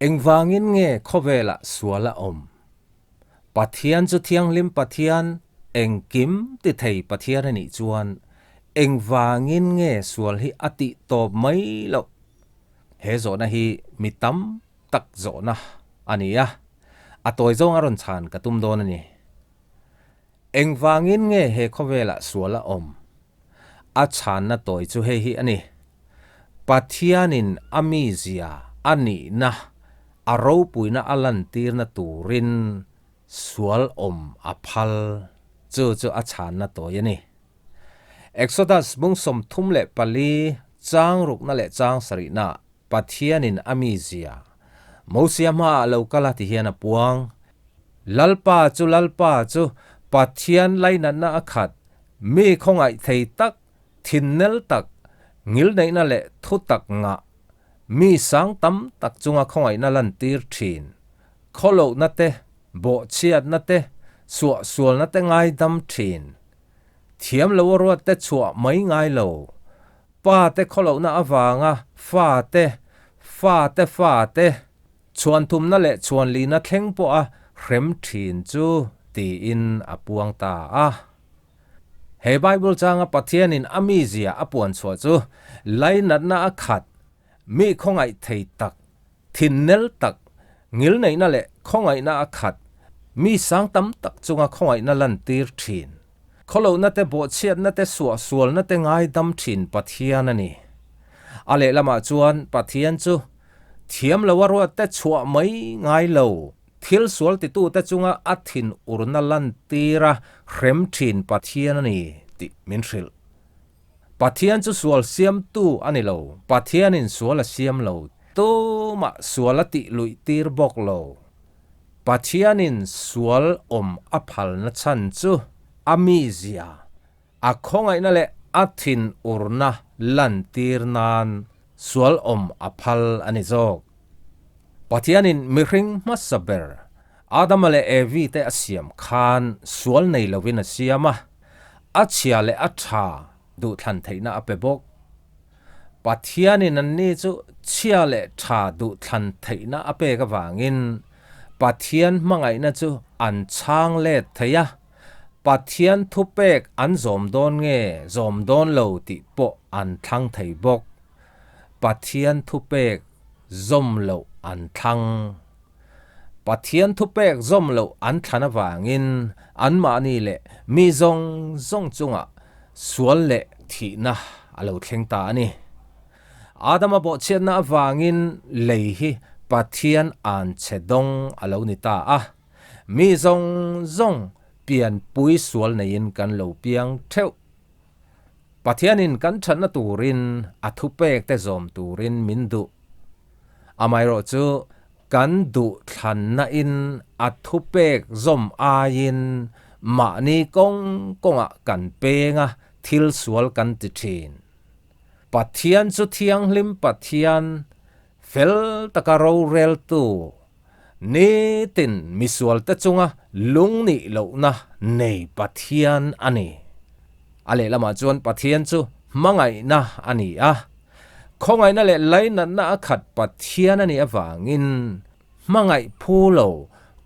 engwangin nge khovela suala om pathian chu thiang lim pathian engkim ti thei pathian ani chuan engwangin nge sual hi ati to mai lo he zo na hi mitam tak zo na ania atoi zong aron chan katum don ani engwangin nge he khovela suala om a chan na toi chu he hi ani pathianin amizia ani na aro puina alan tir na turin sual om aphal chu a chan na toi ani Exodus mung som thum le pali chang ruk na le chang sari na pathianin amizia mosiama lo kala ti hian puang lalpa chu pathian laina na akhat mi khongai thei tak thinnel tak ngil nei na le thu tak nga mi sang tam tak chunga khongai na lan tir thin kholo na te bo chiat na te sual na te ngai dam thin thiam lo ro te chua mai ngai lo pa te kholo na awanga fa te chuan thum na le chuan li na thleng po a hrem thin chu ti in apuang ta a he bible changa pathianin amizia apuan chua chu lainat na akhat mi khongai thei tak thinnel tak ngil nei na le khongai na akhat mi sang tam tak chunga khongai na lan tir thin kholo na te bo chiat na te sual na te ngai dam thin pathian ani ale lama chuan pathian chu thiam lawaro te chua mai ngai lo thil sual ti tu te chunga athin urna lan tira hrem thin pathian ani ti minril pathian chu sual siam tu ani lo pathian in sual a siam lo to ma sual ti lui tir bok lo pathian in sual om aphal na chan chu amizia a khongai na le athin urna lan tir nan sual om aphal ani zok pathianin mihring masaber adam le evi te asiam khan sual nei lovin asiama achia le atha du than theina apebok pathianin anni chu chia le tha du than theina ape ka wangin pathian mangai na chu an chang le theya pathian thupek an zom don nge zom don lo ti po an thang thei bok pathian thupek zom lo an thang pathian thupek zom lo an thana wangin an ma ni le mi zong chunga sual le thi na alo thleng ta ani adama bo chen na wangin lei hi pathian an chedong alo ni ta a mi zong pian pui sual nein kan lo piang theu pathianin kan thana turin athupek te zom turin mindu amairo chu kan du thlan na in athupek zom ain ma ni konga kan penga thil sual kan ti thin pathian chu thiang lim pathian fel takaro rel tu ni tin misual ta chunga lung ni lo na nei pathian ani ale lama chuan pathian chu mangai na ani a khongai na le laina na akhat pathian ani awangin mangai phulo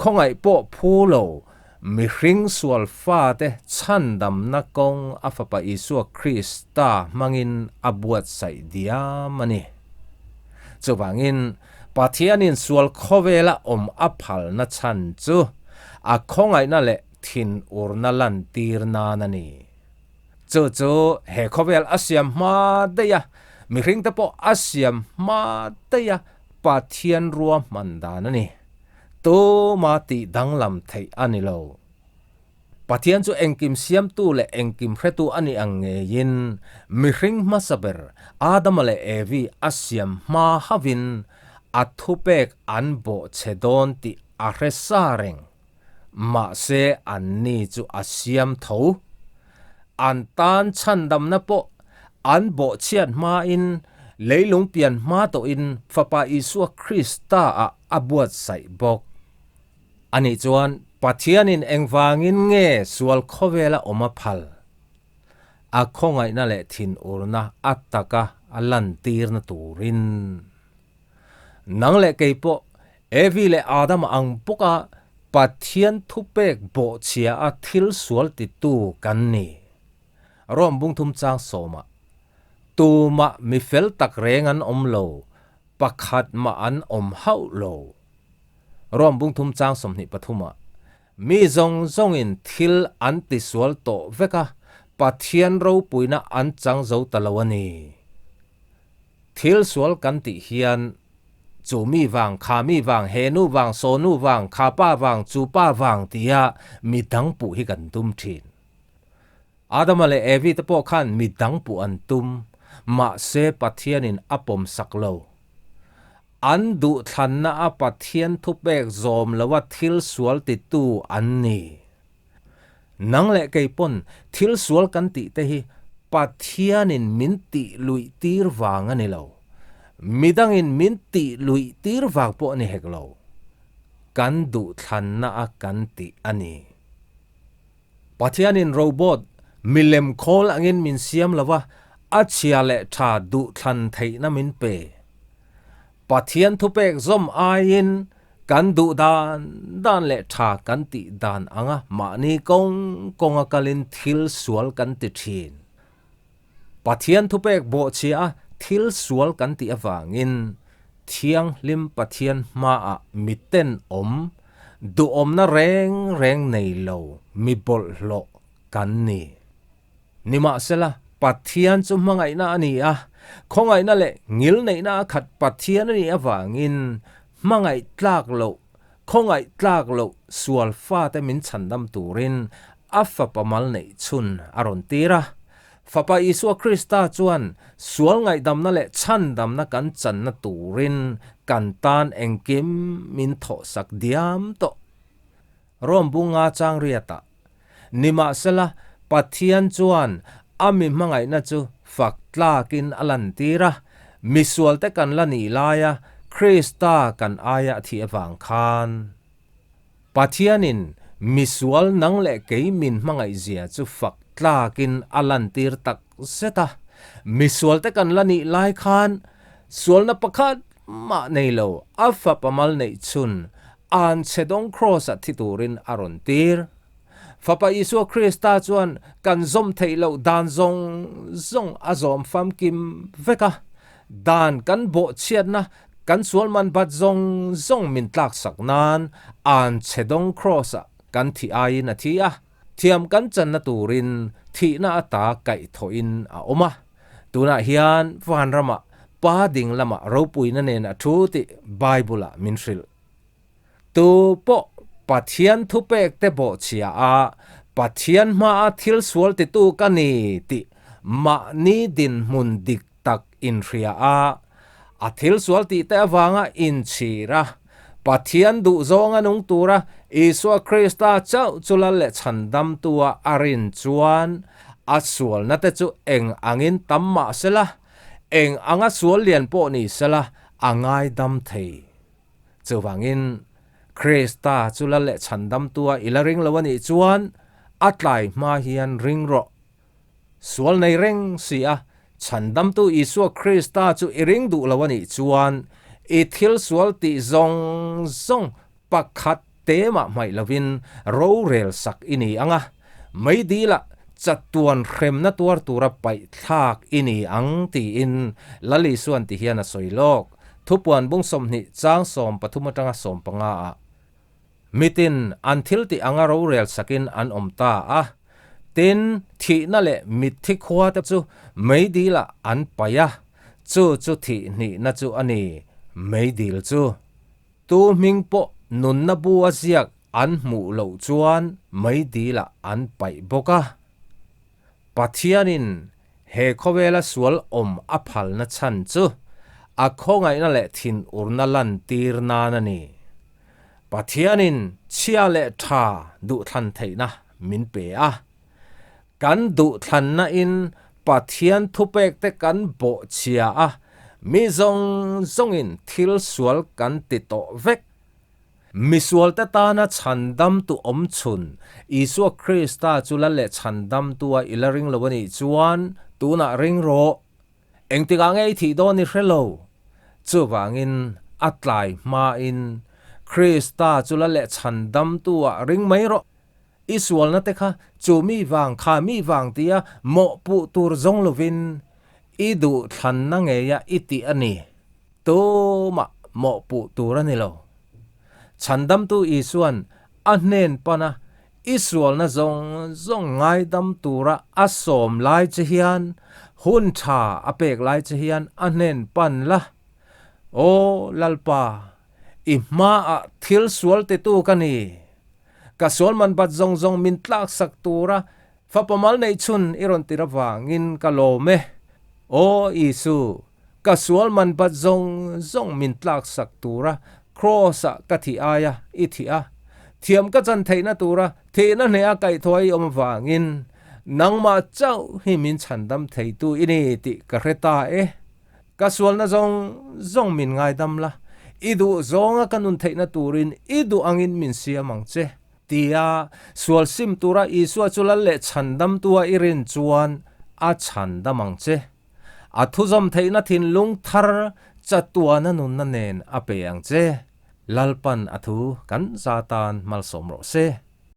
khongai po phulo mi hring sual fa te chandam na kong afapa isu krista mangin abuat sai dia mani chuwangin pathianin sual khovela om aphal na chan chu a khongai na le thin urna lan tir na nani chu he khovel asiam ma deya mi hring te po asiam ma deya pathian ruam mandan ani to ma ti danglam thei ani lo pathian chu engkim siam tu le engkim hretu ani ange yin mi hring masaber adam le evi asiam ma havin athupek anbo chedon ti aresareng ma se anni chu asiam tho an tan chandam na po anbo chian ma in leilung pian ma to in fapa isu krista a abuat sai bok ani chuan pathianin engwangin nge sual khovela omaphal a khongai na le thin urna ataka alan tir na turin nang le keipo evi le adam ang puka pathian thupek bo chia a thil sual ti tu kan ni rom bung thum chang soma tu ma mi fel tak rengan om lo pakhat ma an om hau lo rom bung thum chang som ni pathuma mi zong zong in thil an ti sual to veka pathian ro puina an chang zo talawani thil sual kan ti hian chu mi wang kha mi wang he nu wang so nu wang kha pa wang chu pa wang tia mi dang pu hi kan tum thin adam le evi te po khan mi dang pu an tum ma se pathian in apom saklo an du than na a pathian thu pek zom lawa thil sual ti tu an ni nang le kei pon thil sual kan ti te hi pathian in min ti lui tir wang ani lo midang in min ti lui tir wang po ni heklo kan du than na a kan ti ani pathian in robot milem khol angin min siam lawa achia le tha du than thei na min pe pathian thu pek zom ain kan du dan le tha kan ti dan anga ma ni kong akalin thil sual kan ti thin pathian thu pek bo chia thil sual kan ti awangin thiang lim pathian ma a miten du na reng nei lo mi bol lo kan ni nima sela pathian chu mangai na ani a khongai na le ngil nei na khat pathian ni awangin mangai tlak lo khongai tlak lo sual fa te min chandam turin afa pamal nei chun aron tira fapa Isu Krista chuan sual ngai dam na le chan dam na kan chan na turin kan tan engkim min tho sak diam to rom bunga chang riata nima sela pathian chuan ami mangai na chu fak tlakin alantira misual te kan lani laya Krista kan aya thi awang khan pathianin misual nang le ke min mangai zia chu fak tlakin alantir tak seta misual te kan lani lai khan sual na pakhat ma nei lo afa pamal nei chun an chedong cross at thiturin aron tir fapa Isu Krista chuan kan zom theilo dan zong azom fam kim veka dan kan bo chiat na kan sual man bat zong min tlak saknan an chedong cross kan thi ai na thia thiam kan chan na turin thi na ata kai thoin a oma tuna hian van rama pa ding lama ropui na ne na thu ti bible min hril tu po pathian thu pek te bo chia a pathian ma a thil sual ti tu kani ti ma ni din mun dik tak in ria a thil sual ti te awanga in chira pathian du zonga nung tura Isu Krista chau chulal le chandam tua arin chuan asual na te chu eng angin tamma sela eng anga sual lian po ni sela angai dam thei chuwangin Krista chulal le chandam tua ilaring lawani chuan atlai ma hian ringro sual nei reng sia chandam tu Isu Krista chu iring du lawani chuan i thil sual ti zong pakhat te ma mai lovin ro rel sak ini anga mai dila chatuan khrem na tuar tura pai thak ini ang ti in lali suan ti hiana soilok thupuan bung som ni chang som pathuma tanga som panga a mitin until ti anga ro rel sakin an omta a tin thi na le mithi khwa ta chu mai dila an paya chu thi ni na chu ani mai dil chu tu ming po nun na bu asiak an mu lo chuan mai dila an pai boka pathianin he khowela sual aphal na chan chu a khongai na le thin urna lan tir na na ni pathianin chia le tha du than theina min pe a kan du than na in pathian thupek te kan bo chia a mi zong in thil sual kan ti to vek misual ta na chandam tu chun Isu Krista chula le chandam tua ilaring lawani chuan tuna ring ro engtika ngei thi do ni hrelo chuwangin atlai ma in Krista chula le chandam tua ring mai ro Israel na te kha chu mi wang kha mi wang tia mo pu tur zong lovin idu than na nge ya iti ani to ma mo pu tur ani lo chandam tu isuan anen pana Israel na zong ngai dam tura asom lai chihian hun tha apek lai chihian anen pan la o lalpa ima a thil sual te tu kani ka sual man bat zong min tlak sak tura fa pamal nei chun iron tirawa ngin kalome o isu ka sual man bat zong min tlak sak tura cross ka thi aya ithia thiam ka chan theina tura theina ne a kai thoi om wangin nangma chau hi min chandam theitu ini ti ka reta ka sual na zong min ngai dam la idu zonga kanun theina turin idu angin min siamang che tia sual sim tura isua chulal le chandam tua irin chuan a chandamang che athuzam theina thin lung thar chatuana nun na nen ape ang che lalpan athu kan zatan mal somro se